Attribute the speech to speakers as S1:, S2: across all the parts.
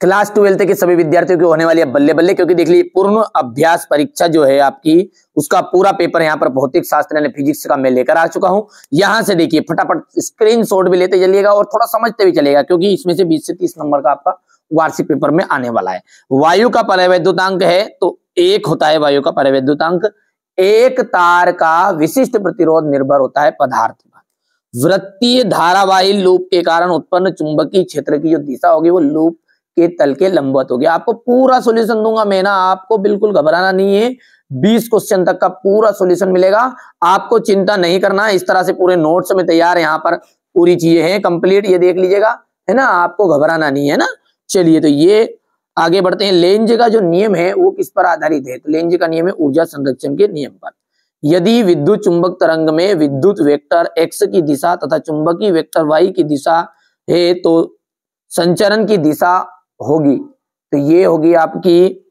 S1: Class 12 के सभी विद्यार्थियों की होने वाली है बल्ले बल्ले, क्योंकि देख लीजिए पूर्ण अभ्यास परीक्षा जो है आपकी, उसका पूरा पेपर यहाँ पर भौतिक शास्त्र यानी फिजिक्स का मैं लेकर आ चुका हूं। यहां से देखिए फटाफट स्क्रीनशॉट भी लेते चलिएगा और थोड़ा समझते भी चलिएगा, क्योंकि इसमें से 20 से 30 नंबर का आपका वार्षिक पेपर में आने वाला है। वायु का परिवैद्युतांक है तो 1 होता है वायु का परिवैद्युतांक। एक तार का विशिष्ट प्रतिरोध निर्भर होता है पदार्थ पर। वृत्तीय धारावाही लूप के कारण उत्पन्न चुंबकीय क्षेत्र की जो दिशा होगी वो लूप के तल के लंबवत होगी। आपको पूरा सॉल्यूशन दूंगा मैं ना, आपको बिल्कुल घबराना नहीं है। 20 क्वेश्चन तक का पूरा सॉल्यूशन मिलेगा, आपको चिंता नहीं करना। इस तरह से पूरे नोट्स में तैयार, यहाँ पर पूरी चीजें हैं कंप्लीट, ये देख लीजिएगा, है ना, आपको घबराना नहीं है ना। चलिए तो ये आगे बढ़ते हैं। लेंज का जो नियम है वो किस पर आधारित है? तो लेंज का नियम है ऊर्जा संरक्षण के नियम पर। यदि विद्युत चुंबक तरंग में विद्युत वेक्टर x की दिशा तथा चुंबकीय वेक्टर y की दिशा है तो संचरण की दिशा होगी, तो ये होगी आपकी,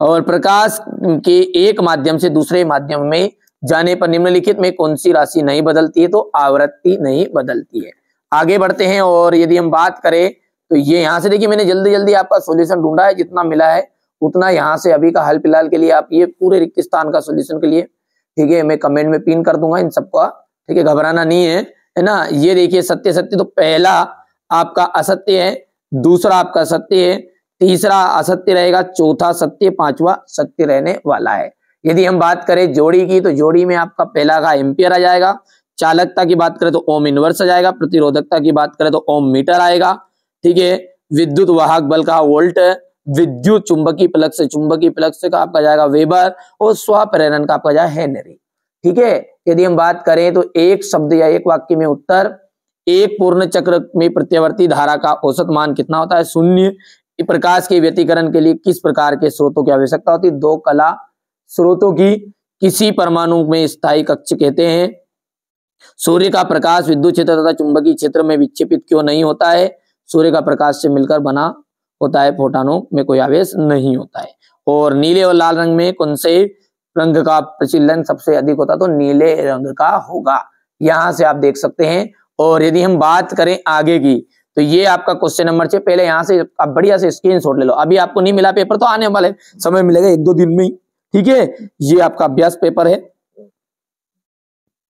S1: और प्रकाश के एक माध्यम से दूसरे माध्यम में जाने पर निम्नलिखित में कौन सी राशि नहीं बदलती है? तो आवृत्ति नहीं बदलती है। आगे बढ़ते हैं और यदि हम बात करें तो ये यहाँ से देखिए मैंने जल्दी जल्दी आपका सॉल्यूशन ढूंढा है, जितना मिला है उतना यहाँ से अभी का हाल फिलहाल के लिए आप ये पूरे रिक्त स्थान का सॉल्यूशन के लिए, ठीक है, मैं कमेंट में पिन कर दूंगा इन सबका, ठीक है, घबराना नहीं है ना। ये देखिए सत्य सत्य, तो पहला आपका असत्य है, दूसरा आपका सत्य है, तीसरा असत्य रहेगा, चौथा सत्य, पांचवा सत्य रहने वाला है। यदि हम बात करें जोड़ी की तो जोड़ी में आपका पहला का एम्पियर आ जाएगा, चालकता की बात करें तो ओम इनवर्स आ जाएगा, प्रतिरोधकता की बात करें तो ओम मीटर आएगा, ठीक है, विद्युत वाहक बल का वोल्ट, विद्युत चुंबकीय प्लक्स का आपका जाएगा वेबर, और स्वप्रेरण का आपका जाएगा हेनरी, ठीक है। यदि हम बात करें तो एक शब्द या एक वाक्य में उत्तर, एक पूर्ण चक्र में प्रत्यावर्ती धारा का औसत मान कितना होता है? 0। प्रकाश के व्यतिकरण के लिए किस प्रकार के स्रोतों की आवश्यकता होती है? 2 कला स्रोतों की। किसी परमाणु में स्थायी कक्ष कहते हैं। सूर्य का प्रकाश विद्युत क्षेत्र तथा चुंबकीय क्षेत्र में विक्षेपित क्यों नहीं होता है? सूर्य का प्रकाश से मिलकर बना होता है, फोटॉनों में कोई आवेश नहीं होता है। और नीले और लाल रंग में कौन से रंग का प्रचलन सबसे अधिक होता है? तो नीले रंग का होगा। यहां से आप देख सकते हैं। और यदि हम बात करें आगे की तो ये आपका क्वेश्चन नंबर 6, पहले यहां से आप बढ़िया से स्क्रीनशॉट ले लो। अभी आपको नहीं मिला पेपर तो आने वाले समय मिलेगा 1-2 दिन में ही, ठीक है। ये आपका अभ्यास पेपर है,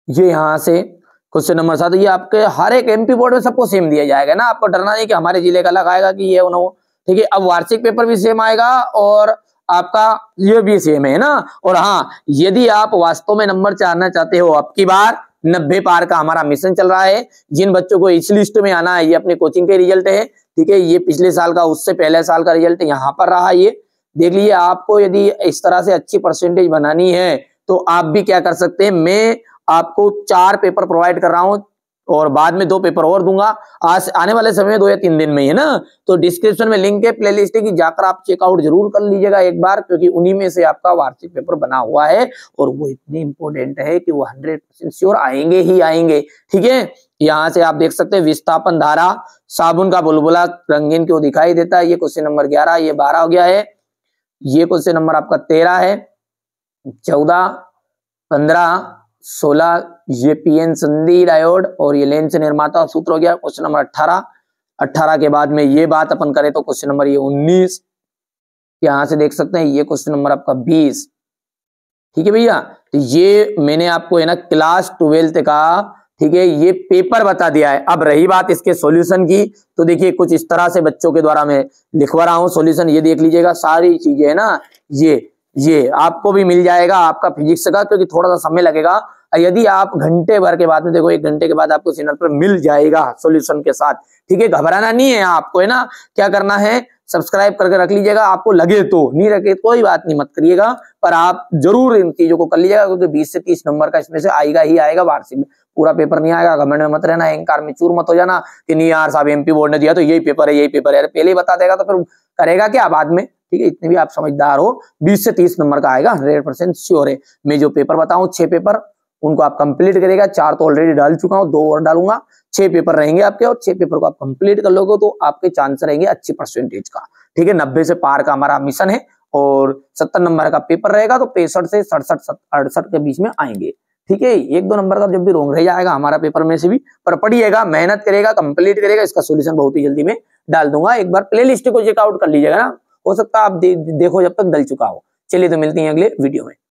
S1: ये यहां से क्वेश्चन नंबर 7। ये आपके हर एक एमपी बोर्ड में सबको सेम दिया जाएगा ना, आपको डरना नहीं कि हमारे जिले का अलग आएगा कि ये वो, ठीक है। अब वार्षिक पेपर भी सेम आएगा और आपका ये भी सेम है ना। और हाँ, यदि आप वास्तव में नंबर चाहना चाहते हो, अब की बार 90 पार का हमारा मिशन चल रहा है। जिन बच्चों को इस लिस्ट में आना है, ये अपने कोचिंग के रिजल्ट है, ठीक है। ये पिछले साल का, उससे पहले साल का रिजल्ट यहाँ पर रहा, ये देख लीजिए। आपको यदि इस तरह से अच्छी परसेंटेज बनानी है तो आप भी क्या कर सकते हैं, मैं आपको 4 पेपर प्रोवाइड कर रहा हूं और बाद में 2 पेपर और दूंगा आज आने वाले समय में, 2 या 3 दिन में ही है ना। तो डिस्क्रिप्शन में लिंक है प्लेलिस्ट की, जाकर आप चेकआउट जरूर कर लीजिएगा एक बार, क्योंकि उन्हीं में से आपका वार्षिक पेपर बना हुआ है और वो इतने इंपॉर्टेंट है कि वो 100% श्योर आएंगे ही आएंगे, ठीक है। यहां से आप देख सकते हैं विस्थापन धारा, साबुन का बुलबुला रंगीन क्यों दिखाई देता है? ये क्वेश्चन नंबर 11, ये 12 हो गया है। ये क्वेश्चन नंबर आपका 13 है, 14, 15, 16, ये पीएन संधि डायोड और ये लेंस निर्माता सूत्र हो गया। क्वेश्चन नंबर 18 के बाद में ये बात अपन करें तो क्वेश्चन नंबर ये 19, यहां से देख सकते हैं। ये क्वेश्चन नंबर आपका 20, ठीक है भैया। तो ये मैंने आपको है ना क्लास 12 का, ठीक है, ये पेपर बता दिया है। अब रही बात इसके सॉल्यूशन की, तो देखिए कुछ इस तरह से बच्चों के द्वारा मैं लिखवा रहा हूं सॉल्यूशन। ये देख लीजिएगा, सारी चीजें है ना, ये आपको भी मिल जाएगा आपका फिजिक्स का, क्योंकि थोड़ा सा समय लगेगा। यदि आप घंटे भर के बाद में देखो, 1 घंटे के बाद आपको चैनल पर मिल जाएगा सॉल्यूशन के साथ, ठीक है। घबराना नहीं है आपको, है ना। क्या करना है, सब्सक्राइब करके रख लीजिएगा। आपको लगे तो, नहीं रखे कोई बात नहीं, मत करिएगा, पर आप जरूर इन चीजों को कर लीजिएगा, क्योंकि 20 से 30 नंबर का इसमें से आएगा ही आएगा वार्षिक में। पूरा पेपर नहीं आएगा, घमंड में मत रहना, अहंकार में चूर मत हो जाना कि नहीं यार साहब एमपी बोर्ड ने दिया तो यही पेपर है, यही पेपर है। पहले ही बता देगा तो फिर करेगा क्या बाद में, ठीक है। इतने भी आप समझदार हो, 20 से 30 नंबर का आएगा, 100% श्योर है। मैं जो पेपर बताऊं 6 पेपर, उनको आप कंप्लीट करेगा। 4 तो ऑलरेडी डाल चुका हूं, 2 और डालूंगा। 6 पेपर रहेंगे आपके, और 6 पेपर को आप कंप्लीट कर लोगे तो आपके चांस रहेंगे अच्छी परसेंटेज का, ठीक है। 90 से पार का हमारा मिशन है और 70 नंबर का पेपर रहेगा, तो 65 से 67 68 के बीच में आएंगे, ठीक है, 1-2 नंबर का जब भी रोंग रह जाएगा हमारा पेपर में से भी, पर पढ़िएगा, मेहनत करेगा, कंप्लीट करेगा, इसका सोल्यूशन बहुत ही जल्दी में डाल दूंगा। एक बार प्लेलिस्ट को चेकआउट कर लीजिएगा ना, हो सकता है आप देखो जब तक डल चुका हो। चलिए तो मिलते हैं अगले वीडियो में।